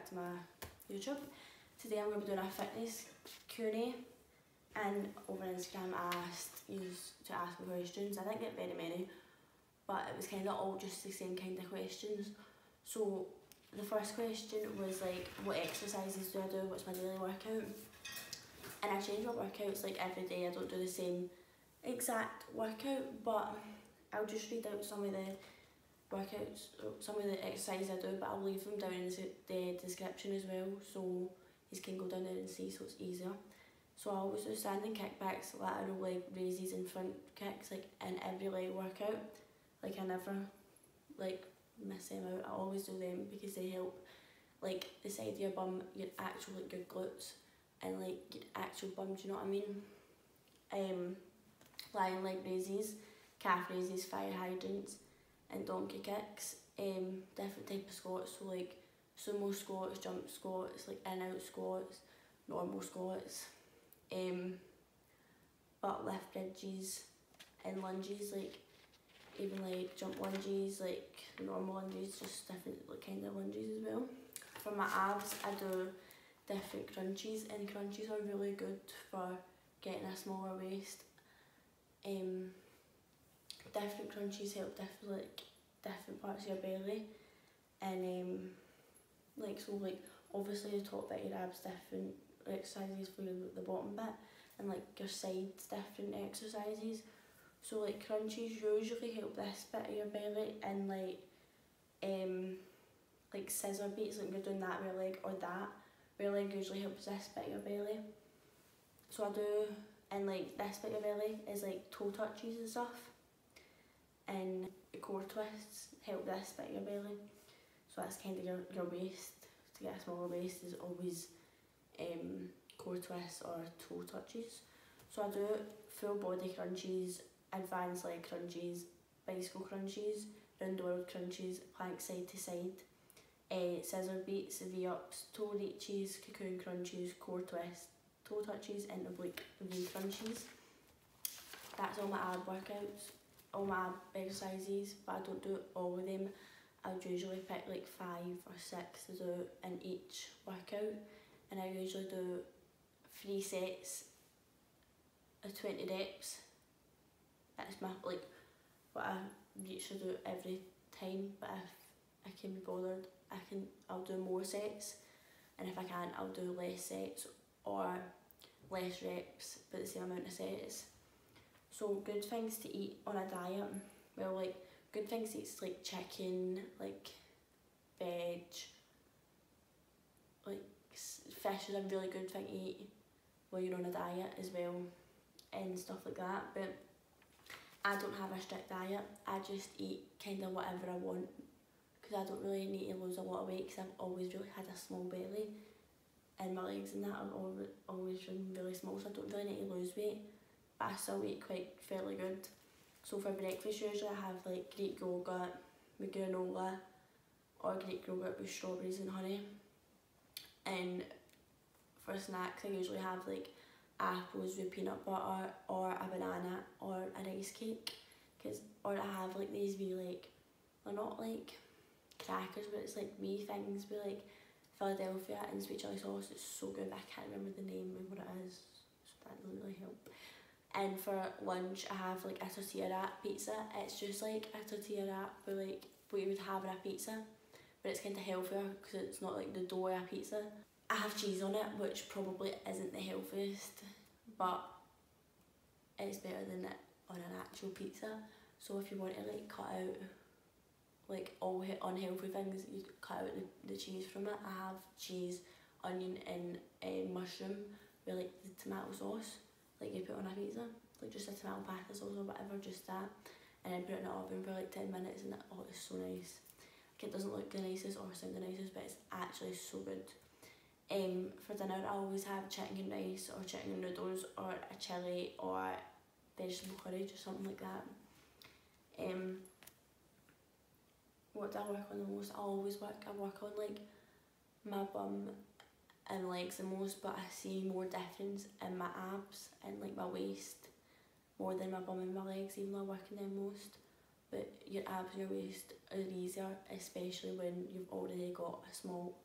to my YouTube. Today I'm going to be doing a fitness Q&A, and over Instagram I asked you to ask me questions. I didn't get very many, but it was kind of all just the same kind of questions. So the first question was like, what exercises do I do, what's my daily workout? And I change my workouts like every day. I don't do the same exact workout, but I'll just read out some of the workouts, some of the exercises I do, but I'll leave them down in the description as well, so you can go down there and see, so it's easier. So I always do standing kickbacks, lateral leg raises and front kicks, like in every leg workout. Like I never like miss them out. I always do them because they help like the side of your bum, your actual like your glutes and like your actual bum, do you know what I mean? Lion leg raises, calf raises, fire hydrants and donkey kicks. Different type of squats, so like sumo squats, jump squats, like in out squats, normal squats, butt lift bridges and lunges, like even like jump lunges, like normal lunges, just different like kind of lunges as well. For my abs I do different crunches, and crunches are really good for getting a smaller waist. Different crunches help different parts of your belly, and like so like obviously the top bit of your abs different exercises for the bottom bit, and like your sides different exercises. So like crunches usually help this bit of your belly, and like scissor beats, like you're doing that rear leg or that rear leg usually helps this bit of your belly. So I do, and like this bit of your belly is like toe touches and stuff, and core twists help this bit of your belly. So that's kind of your waist. To get a smaller waist is always core twists or toe touches. So I do full body crunches, advanced leg crunches, bicycle crunches, round the world crunches, plank side to side, scissor beats, V-ups, toe reaches, cocoon crunches, core twists, toe touches and oblique V crunches. That's all my ab workouts, all my ab exercises, but I don't do all of them. I would usually pick like 5 or 6 to do in each workout, and I usually do 3 sets of 20 reps. That's my like what I usually do every time, but if I can be bothered, I'll do more sets, and if I can't, I'll do less sets or less reps but the same amount of sets. So good things to eat on a diet, well, like good things to eat is like chicken, like veg, like fish is a really good thing to eat while you're on a diet as well, and stuff like that. But I don't have a strict diet, I just eat kind of whatever I want, because I don't really need to lose a lot of weight, because I've always really had a small belly, and my legs and that have always been really small, so I don't really need to lose weight, but I still eat quite fairly good. So for breakfast usually I have like Greek yogurt with granola, or Greek yogurt with strawberries and honey, and for snacks I usually have like apples with peanut butter, or a banana, or a rice cake, or I have like these wee like, they're not like crackers, but it's like wee things with like Philadelphia and sweet chilli sauce. It's so good, I can't remember the name of what it is, so that doesn't really help. And for lunch I have like a tortilla wrap pizza. It's just like a tortilla wrap with like what you would have in a pizza, but it's kind of healthier because it's not like the dough of a pizza. I have cheese on it, which probably isn't the healthiest, but it's better than it on an actual pizza. So if you want to like cut out like all unhealthy things, you cut out the cheese from it. I have cheese, onion and mushroom with like the tomato sauce, like you put on a pizza, like just a tomato pasta sauce or whatever, just that, and then put it in the oven for like 10 minutes, and it's so nice. Like it doesn't look the nicest or sound the nicest, but it's actually so good. For dinner I always have chicken and rice, or chicken and noodles, or a chilli, or vegetable curry, just something like that. What do I work on the most? I work on like my bum and legs the most, but I see more difference in my abs and like my waist more than my bum and my legs, even though I work on them most. But your abs and your waist are easier, especially when you've already got a small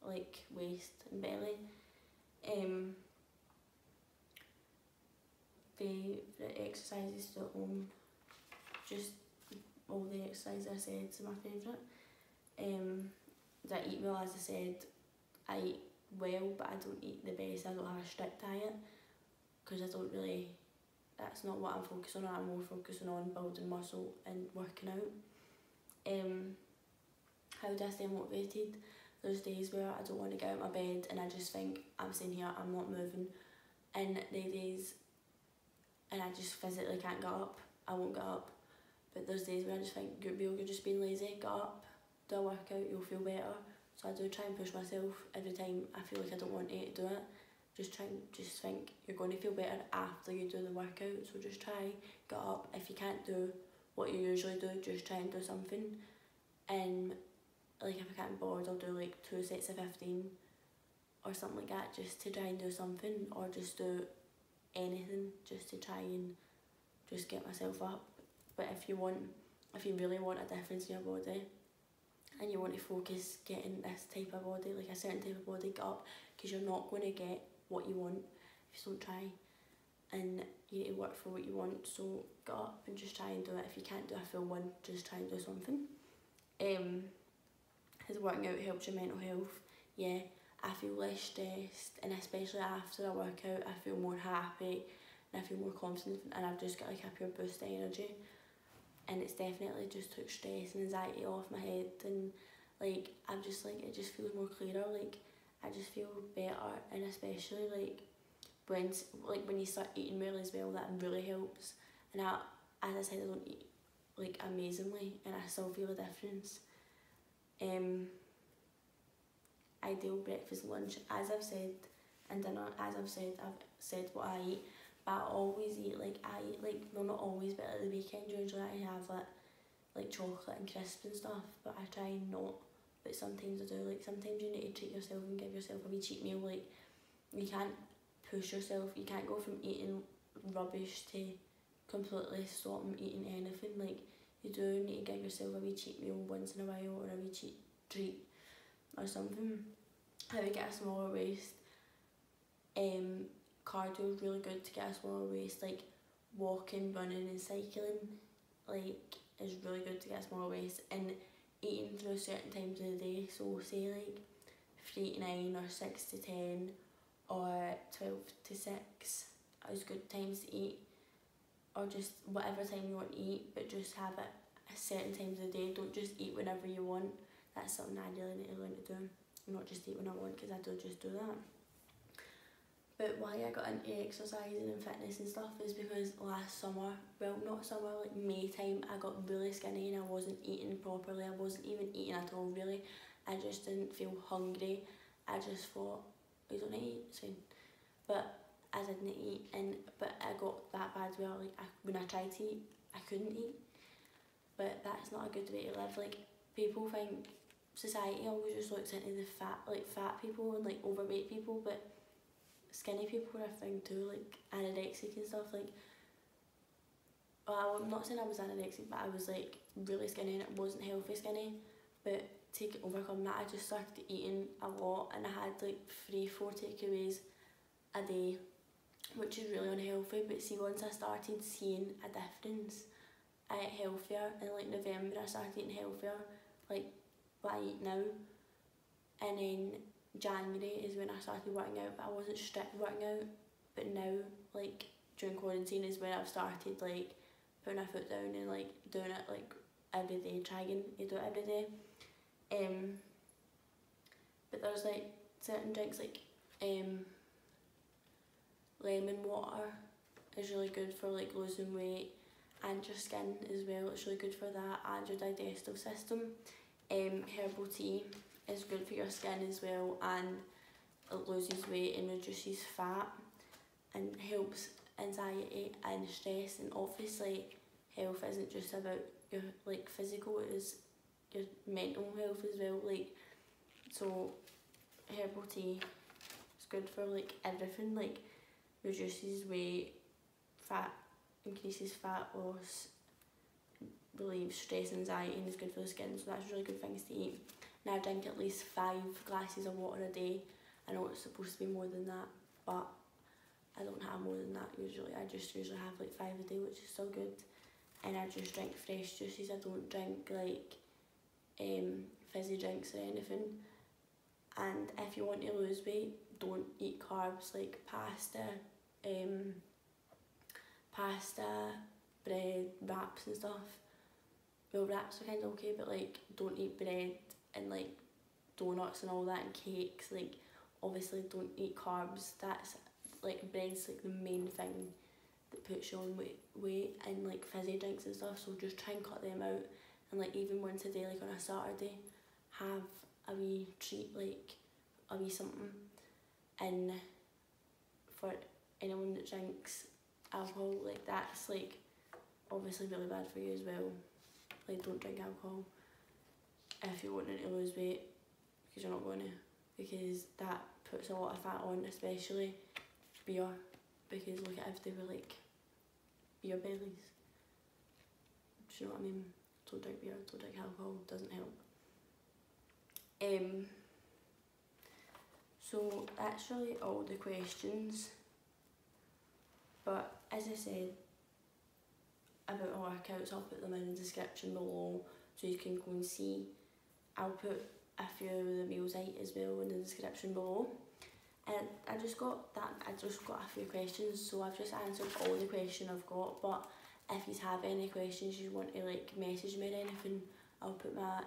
like waist and belly. Favourite exercises to do at home, just all the exercises I said are my favourite. I eat well, as I said. I eat well, but I don't eat the best. I don't have a strict diet because I don't really, that's not what I'm focusing on. I'm more focusing on building muscle and working out. How do I stay motivated? There's days where I don't want to get out of my bed and I just think, I'm sitting here, I'm not moving. And the days, and I just physically can't get up, I won't get up. But there's days where I just think, you're just being lazy, get up, do a workout, you'll feel better. So I do try and push myself every time I feel like I don't want to do it. Just think you're going to feel better after you do the workout. So just try, get up. If you can't do what you usually do, just try and do something. And like if I can't be bored, I'll do like 2 sets of 15 or something like that, just to try and do something, or just do anything just to try and just get myself up. But if you really want a difference in your body and you want to focus getting this type of body, like a certain type of body, get up, because you're not going to get what you want if you don't try, and you need to work for what you want. So get up and just try and do it. If you can't do a full one, just try and do something. Has working out helped your mental health? Yeah, I feel less stressed, and especially after a workout I feel more happy and I feel more confident, and I've just got like a pure boost of energy. And it's definitely just took stress and anxiety off my head, and like I'm just like, it just feels more clearer, like I just feel better. And especially like when you start eating really as well, that really helps. And as I said, I don't eat like amazingly and I still feel a difference. Ideal breakfast and lunch, as I've said, and dinner, as I've said what I eat. But I always eat, well, not always, but at the weekend usually I have like chocolate and crisps and stuff, but I try not, but sometimes I do. Like sometimes you need to treat yourself and give yourself a wee cheat meal. Like you can't push yourself, you can't go from eating rubbish to completely stopping eating anything. Like you do need to give yourself a wee cheat meal once in a while, or a wee cheat treat or something. How to get a smaller waist. Cardio is really good to get a smaller waist, like walking, running and cycling like is really good to get a smaller waist. And eating through certain times of the day, so say like 3 to 9 or 6 to 10 or 12 to 6 is good times to eat, or just whatever time you want to eat, but just have it at certain times of the day. Don't just eat whenever you want. That's something I really need to learn to do, not just eat when I want, because I do just do that. But why I got into exercising and fitness and stuff is because last summer, well not summer, like May time, I got really skinny and I wasn't eating properly. I wasn't even eating at all really. I just didn't feel hungry. I just thought, I don't eat, it's fine. But I didn't eat, but I got that bad where like when I tried to eat, I couldn't eat. But that's not a good way to live. Like people think, society always just looks into the fat people and like overweight people, but skinny people are a thing too, like anorexic and stuff. Like, well, I'm not saying I was anorexic, but I was like really skinny and it wasn't healthy skinny. But to overcome that, I just started eating a lot, and I had like 3-4 takeaways a day, which is really unhealthy. But see, once I started seeing a difference, I ate healthier. In like November I started eating healthier, like what I eat now. And then January is when I started working out, but I wasn't strict working out. But now, like during quarantine, is when I've started like putting my foot down and like doing it like every day, trying to do it every day. But there's like certain drinks like lemon water is really good for like losing weight, and your skin as well. It's really good for that, and your digestive system. Herbal tea is good for your skin as well, and it loses weight and reduces fat and helps anxiety and stress. And obviously health isn't just about your like physical, it is your mental health as well. Like, so herbal tea is good for like everything, like reduces weight, fat, increases fat loss, relieves stress and anxiety, and is good for the skin. So that's really good things to eat. and I drink at least 5 glasses of water a day. I know it's supposed to be more than that, but I don't have more than that usually. I just usually have like 5 a day, which is still good. And I just drink fresh juices. I don't drink like fizzy drinks or anything. And if you want to lose weight, don't eat carbs like pasta, bread, wraps and stuff. Well, wraps are kind of okay, but like don't eat bread and like donuts and all that and cakes. Like obviously don't eat carbs. That's like bread's like the main thing that puts you on weight, and like fizzy drinks and stuff, so just try and cut them out. And like even once a day, like on a Saturday, have a wee treat, like a wee something. And for anyone that drinks alcohol, like that's like obviously really bad for you as well. Like don't drink alcohol if you're wanting to lose weight, because you're not going to, because that puts a lot of fat on, especially beer, because look at if they were like beer bellies. Do you know what I mean? Don't drink beer, don't drink alcohol, doesn't help. So that's really all the questions. But as I said about my workouts, I'll put them in the description below so you can go and see. I'll put a few of the meals I eat as well in the description below. And I just got a few questions, so I've just answered all the questions I've got. But if you have any questions you want to like message me or anything, I'll put my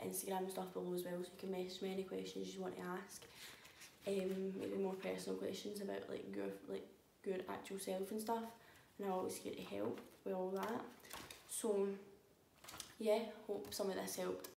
Instagram stuff below as well, so you can message me any questions you want to ask. Maybe more personal questions about like your actual self and stuff, and I'm always here to help with all that. So yeah, hope some of this helped.